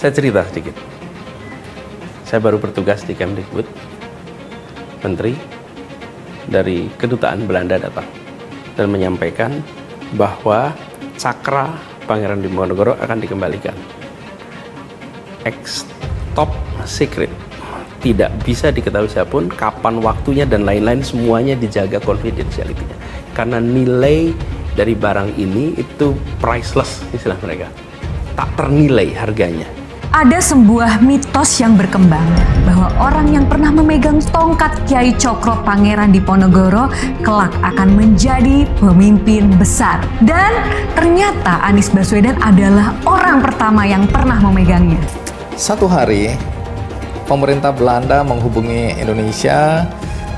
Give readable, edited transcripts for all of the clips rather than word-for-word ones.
Saya cerita sedikit. Saya baru bertugas di Kemdikbud. Menteri dari kedutaan Belanda datang dan menyampaikan bahwa cakra Pangeran Diponegoro akan dikembalikan. Top secret, tidak bisa diketahui siapapun kapan waktunya dan lain-lain, semuanya dijaga confidentiality-nya. Karena nilai dari barang ini itu priceless, istilah mereka, tak ternilai harganya. Ada sebuah mitos yang berkembang bahwa orang yang pernah memegang tongkat Kyai Cokro Pangeran Diponegoro kelak akan menjadi pemimpin besar. Dan ternyata Anies Baswedan adalah orang pertama yang pernah memegangnya. Satu hari, pemerintah Belanda menghubungi Indonesia,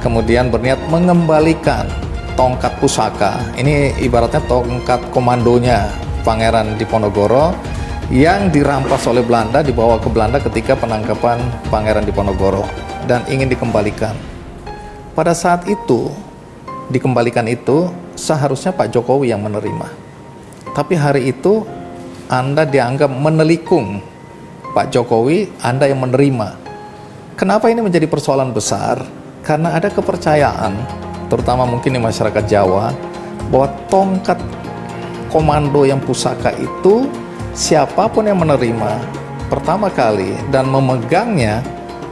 kemudian berniat mengembalikan tongkat pusaka. Ini ibaratnya tongkat komandonya Pangeran Diponegoro yang dirampas oleh Belanda, dibawa ke Belanda ketika penangkapan Pangeran Diponegoro dan ingin dikembalikan. Pada saat itu, dikembalikan itu seharusnya Pak Jokowi yang menerima. Tapi hari itu Anda dianggap menelikung Pak Jokowi, Anda yang menerima. Kenapa ini menjadi persoalan besar? Karena ada kepercayaan, terutama mungkin di masyarakat Jawa, bahwa tongkat komando yang pusaka itu siapapun yang menerima pertama kali dan memegangnya,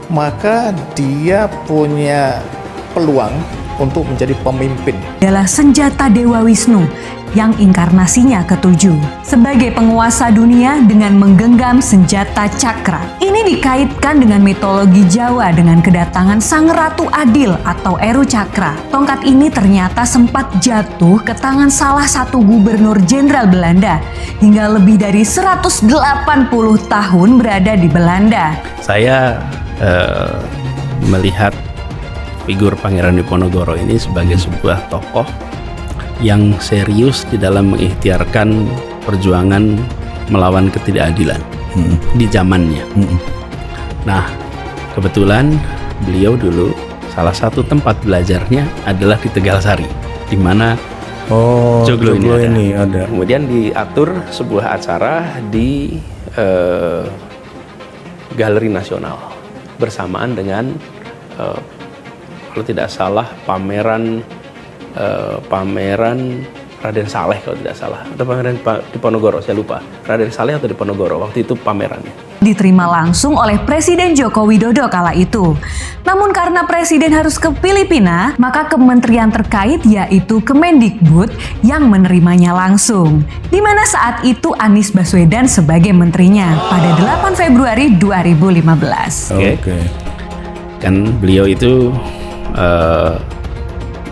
maka dia punya peluang untuk menjadi pemimpin. Adalah senjata Dewa Wisnu yang inkarnasinya ketujuh sebagai penguasa dunia dengan menggenggam senjata cakra. Ini dikaitkan dengan mitologi Jawa dengan kedatangan Sang Ratu Adil atau Eru Cakra. Tongkat ini ternyata sempat jatuh ke tangan salah satu gubernur jenderal Belanda hingga lebih dari 180 tahun berada di Belanda. Saya melihat figur Pangeran Diponegoro ini sebagai sebuah tokoh yang serius di dalam mengikhtiarkan perjuangan melawan ketidakadilan di zamannya. Nah, kebetulan beliau dulu salah satu tempat belajarnya adalah di Tegalsari, di mana Joglo ini ada. Kemudian diatur sebuah acara di Galeri Nasional bersamaan dengan kalau tidak salah pameran Raden Saleh kalau tidak salah, atau pameran Diponegoro, saya lupa, Raden Saleh atau Diponegoro, waktu itu pamerannya diterima langsung oleh Presiden Joko Widodo kala itu. Namun karena Presiden harus ke Filipina, maka kementerian terkait yaitu Kemendikbud yang menerimanya langsung. Di mana saat itu Anies Baswedan sebagai menterinya pada 8 Februari 2015. Oke. Kan beliau itu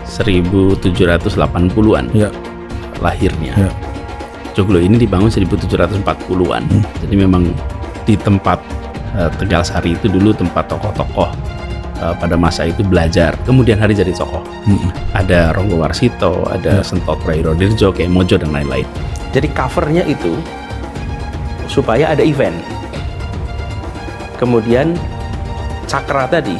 1780-an lahirnya. Joglo ini dibangun 1740-an. Jadi memang di tempat Tegalsari itu dulu tempat tokoh-tokoh pada masa itu belajar. Kemudian hari jadi tokoh. Ada Ronggo Warsito, ada Sentot Prayodirjo, Kyai Mojo dan lain-lain. Jadi covernya itu supaya ada event. Kemudian cakra tadi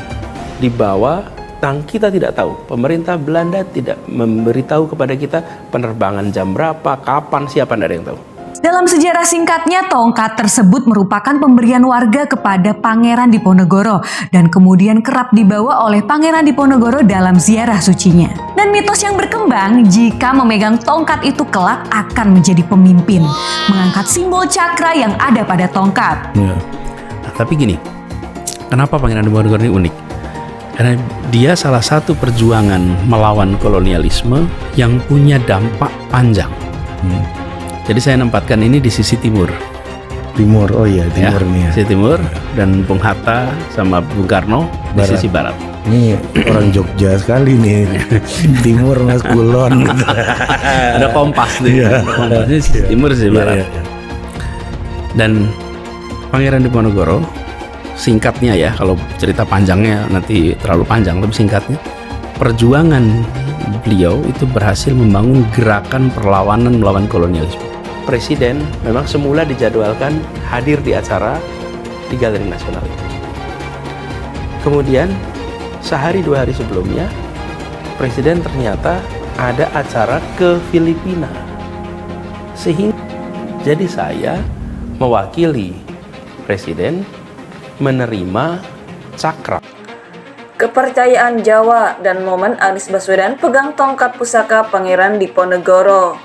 dibawa, yang kita tidak tahu, pemerintah Belanda tidak memberitahu kepada kita penerbangan jam berapa, kapan, siapa, tidak ada yang tahu. Dalam sejarah singkatnya, tongkat tersebut merupakan pemberian warga kepada Pangeran Diponegoro dan kemudian kerap dibawa oleh Pangeran Diponegoro dalam ziarah sucinya. Dan mitos yang berkembang, jika memegang tongkat itu kelak akan menjadi pemimpin, mengangkat simbol cakra yang ada pada tongkat. Nah, tapi gini, kenapa Pangeran Diponegoro ini unik? Karena dia salah satu perjuangan melawan kolonialisme yang punya dampak panjang. Jadi saya nempatkan ini di sisi timur. Timur, oh iya timur nih ya. Sisi timur, dan Bung Hatta sama Bung Karno di sisi barat. Ini orang Jogja sekali nih. Timur Mas Kulon. Ada kompas nih. Kompasnya sisi timur, sisi barat. Dan Pangeran Diponegoro, singkatnya ya, kalau cerita panjangnya nanti terlalu panjang, lebih singkatnya, perjuangan beliau itu berhasil membangun gerakan perlawanan melawan kolonialisme. Presiden memang semula dijadwalkan hadir di acara di Galeri Nasional itu. Kemudian sehari dua hari sebelumnya, Presiden ternyata ada acara ke Filipina. Sehingga jadi saya mewakili presiden menerima cakra. Kepercayaan Jawa dan momen Anies Baswedan pegang tongkat pusaka Pangeran Diponegoro.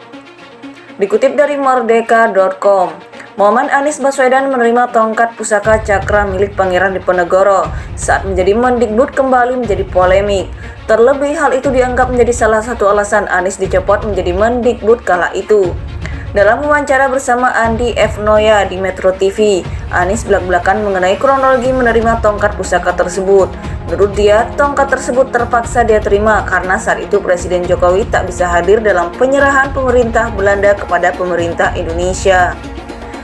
Dikutip dari merdeka.com, momen Anies Baswedan menerima tongkat pusaka cakra milik Pangeran Diponegoro saat menjadi Mendikbud kembali menjadi polemik. Terlebih hal itu dianggap menjadi salah satu alasan Anies dicopot menjadi Mendikbud kala itu. Dalam wawancara bersama Andi F. Noya di Metro TV, Anies belak-belakan mengenai kronologi menerima tongkat pusaka tersebut. Menurut dia, tongkat tersebut terpaksa dia terima karena saat itu Presiden Jokowi tak bisa hadir dalam penyerahan pemerintah Belanda kepada pemerintah Indonesia.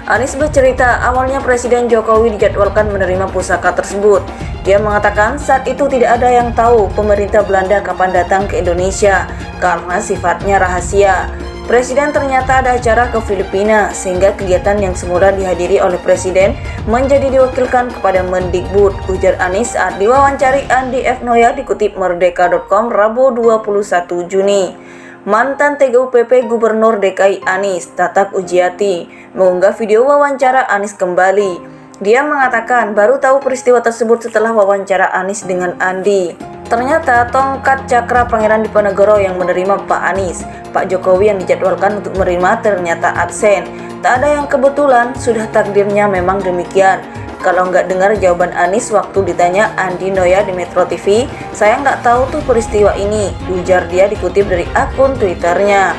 Anies bercerita, awalnya Presiden Jokowi dijadwalkan menerima pusaka tersebut. Dia mengatakan saat itu tidak ada yang tahu pemerintah Belanda kapan datang ke Indonesia karena sifatnya rahasia. Presiden ternyata ada acara ke Filipina sehingga kegiatan yang semula dihadiri oleh Presiden menjadi diwakilkan kepada Mendikbud, ujar Anies saat diwawancari Andi F. Noya dikutip merdeka.com Rabu 21 Juni. Mantan TGUPP Gubernur DKI Anies, Tatak Ujiati, mengunggah video wawancara Anies kembali. Dia mengatakan baru tahu peristiwa tersebut setelah wawancara Anies dengan Andi. Ternyata tongkat cakra Pangeran Diponegoro yang menerima Pak Anies, Pak Jokowi yang dijadwalkan untuk menerima ternyata absen. Tak ada yang kebetulan, sudah takdirnya memang demikian. Kalau nggak dengar jawaban Anies waktu ditanya Andi Noya di Metro TV, saya nggak tahu tuh peristiwa ini, ujar dia dikutip dari akun Twitternya.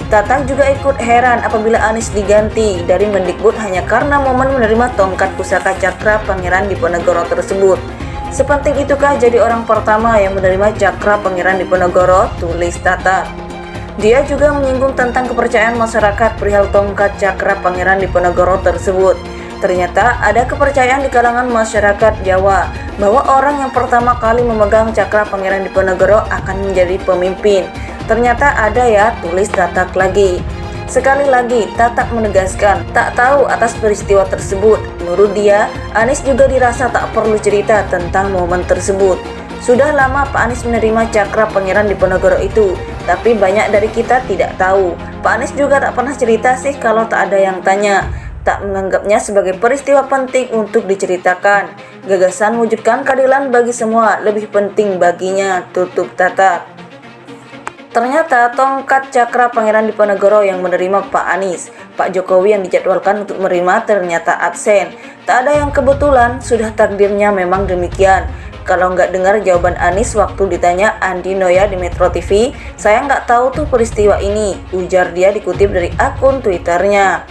Tatang juga ikut heran apabila Anies diganti dari Mendikbud hanya karena momen menerima tongkat pusaka cakra Pangeran Diponegoro tersebut. Sepenting itukah jadi orang pertama yang menerima cakra Pangeran Diponegoro, tulis Tata. Dia juga menyinggung tentang kepercayaan masyarakat perihal tongkat cakra Pangeran Diponegoro tersebut. Ternyata ada kepercayaan di kalangan masyarakat Jawa bahwa orang yang pertama kali memegang cakra Pangeran Diponegoro akan menjadi pemimpin. Ternyata ada ya, tulis Tatak lagi. Sekali lagi, Tatak menegaskan tak tahu atas peristiwa tersebut. Menurut dia, Anies juga dirasa tak perlu cerita tentang momen tersebut. Sudah lama Pak Anies menerima cakra Pangeran Diponegoro itu, tapi banyak dari kita tidak tahu. Pak Anies juga tak pernah cerita sih kalau tak ada yang tanya. Tak menganggapnya sebagai peristiwa penting untuk diceritakan. Gagasan mewujudkan keadilan bagi semua lebih penting baginya, tutup Tatak. Ternyata tongkat cakra Pangeran Diponegoro yang menerima Pak Anies, Pak Jokowi yang dijadwalkan untuk menerima ternyata absen. Tak ada yang kebetulan, sudah takdirnya memang demikian. Kalau nggak dengar jawaban Anies waktu ditanya Andi Noya di Metro TV, saya nggak tahu tuh peristiwa ini, ujar dia dikutip dari akun Twitternya.